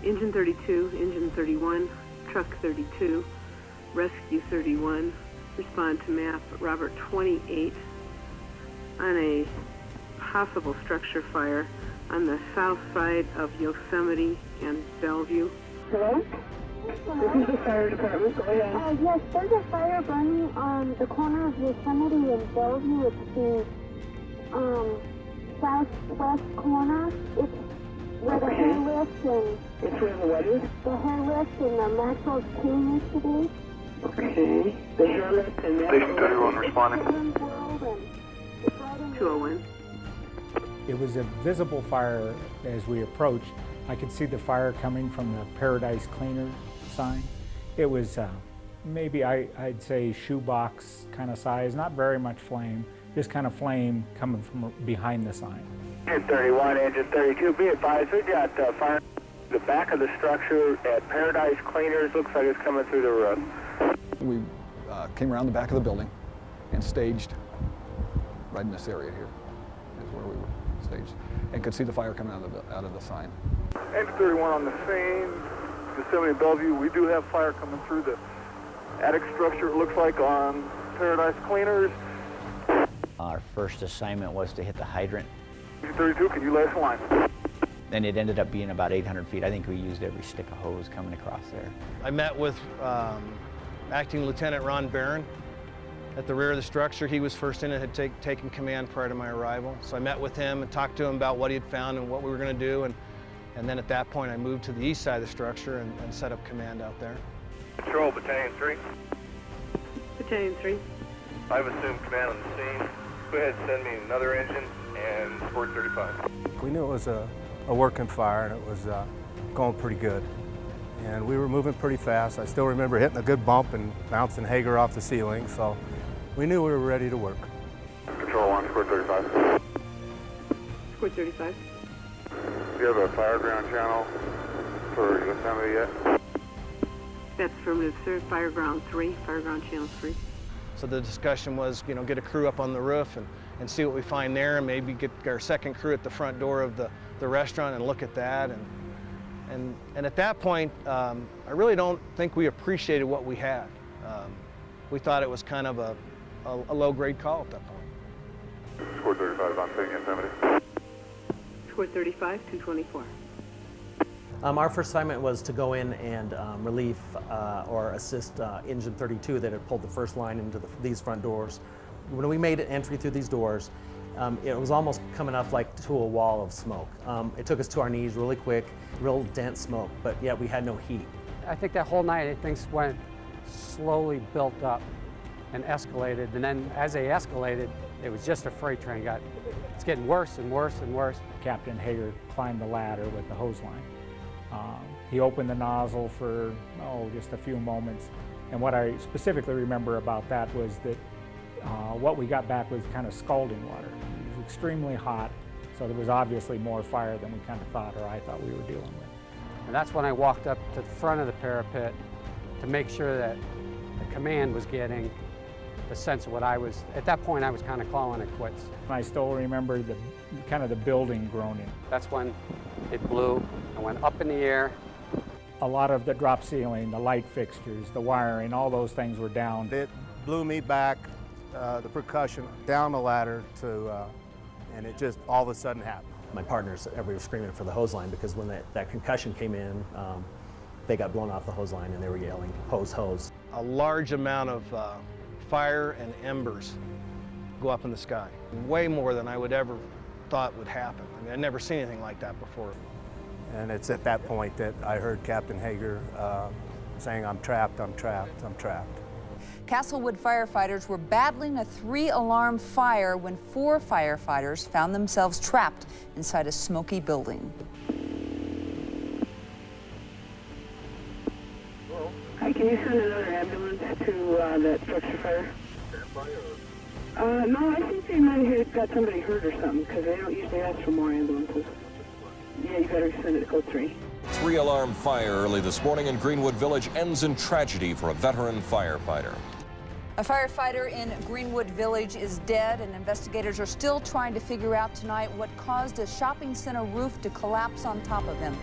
Engine 32, Engine 31, Truck 32, Rescue 31, respond to map Robert 28 on a possible structure fire on the south side of Yosemite and Bellevue. Hello? This is the fire department. Go ahead. Yes, there's a fire burning on the corner of Yosemite and Bellevue. It's the southwest corner. It's where the hair lift and... It's where the what is? The hair lift and the Maxwell's King used to be. Okay. The hair lift and Maxwell's... Station 31 responding. 201. It was a visible fire as we approached. I could see the fire coming from the Paradise Cleaner sign. It was maybe I'd say shoebox kind of size, not very much flame, just kind of flame coming from behind the sign. Engine 31, Engine 32, be advised, we got fire the back of the structure at Paradise Cleaners. Looks like it's coming through the roof. We came around the back of the building and staged right in this area here is where we were staged, and could see the fire coming out of the sign. Engine 31 on the scene, Yosemite and Bellevue. We do have fire coming through the attic structure, it looks like, on Paradise Cleaners. Our first assignment was to hit the hydrant. Engine 32, can you lay us a line? And it ended up being about 800 feet. I think we used every stick of hose coming across there. I met with Acting Lieutenant Ron Barron at the rear of the structure. He was first in and had taken command prior to my arrival. So I met with him and talked to him about what he had found and what we were going to do. And then at that point, I moved to the east side of the structure and set up command out there. Control, Battalion 3. Battalion 3. I've assumed command on the scene. Go ahead and send me another engine and Sport 35. We knew it was a working fire and it was going pretty good. And we were moving pretty fast. I still remember hitting a good bump and bouncing Hager off the ceiling, so we knew we were ready to work. Control 1, Sport 35. Sport 35. Do you have a fire ground channel for Yosemite yet? That's affirmative, sir. Fire ground 3, fire ground channel 3. So the discussion was, you know, get a crew up on the roof and see what we find there, and maybe get our second crew at the front door of the restaurant and look at that. And at that point, I really don't think we appreciated what we had. We thought it was kind of a low-grade call at that point. Sport 35 on scene, Yosemite. Sport 35, 224. Our first assignment was to go in and relieve or assist Engine 32 that had pulled the first line into these front doors. When we made an entry through these doors, it was almost coming up like to a wall of smoke. It took us to our knees really quick, real dense smoke, but yet we had no heat. I think that whole night things went slowly built up and escalated, and then as they escalated, it was just a freight train. It's getting worse and worse and worse. Captain Hager climbed the ladder with the hose line. He opened the nozzle for, just a few moments. And what I specifically remember about that was that what we got back was kind of scalding water. It was extremely hot, so there was obviously more fire than we kind of thought, or I thought we were dealing with. And that's when I walked up to the front of the parapet to make sure that the command was getting the sense of what I was, at that point I was kind of calling it quits. I still remember the building groaning. That's when it blew and went up in the air. A lot of the drop ceiling, the light fixtures, the wiring, all those things were down. It blew me back, the percussion, down the ladder and it just all of a sudden happened. My partners, everybody was screaming for the hose line because when that concussion came in, they got blown off the hose line and they were yelling, hose, hose. A large amount of fire and embers go up in the sky. Way more than I would ever thought would happen. I mean, I'd never seen anything like that before. And it's at that point that I heard Captain Hager saying, "I'm trapped, I'm trapped, I'm trapped." Castlewood firefighters were battling a 3-alarm fire when 4 firefighters found themselves trapped inside a smoky building. Hi, can you send another ambulance to that structure fire? No, I think they might have got somebody hurt or something, because they don't usually ask for more ambulances. Yeah, you better send it to code 3. 3-alarm fire early this morning in Greenwood Village ends in tragedy for a veteran firefighter. A firefighter in Greenwood Village is dead, and investigators are still trying to figure out tonight what caused a shopping center roof to collapse on top of him.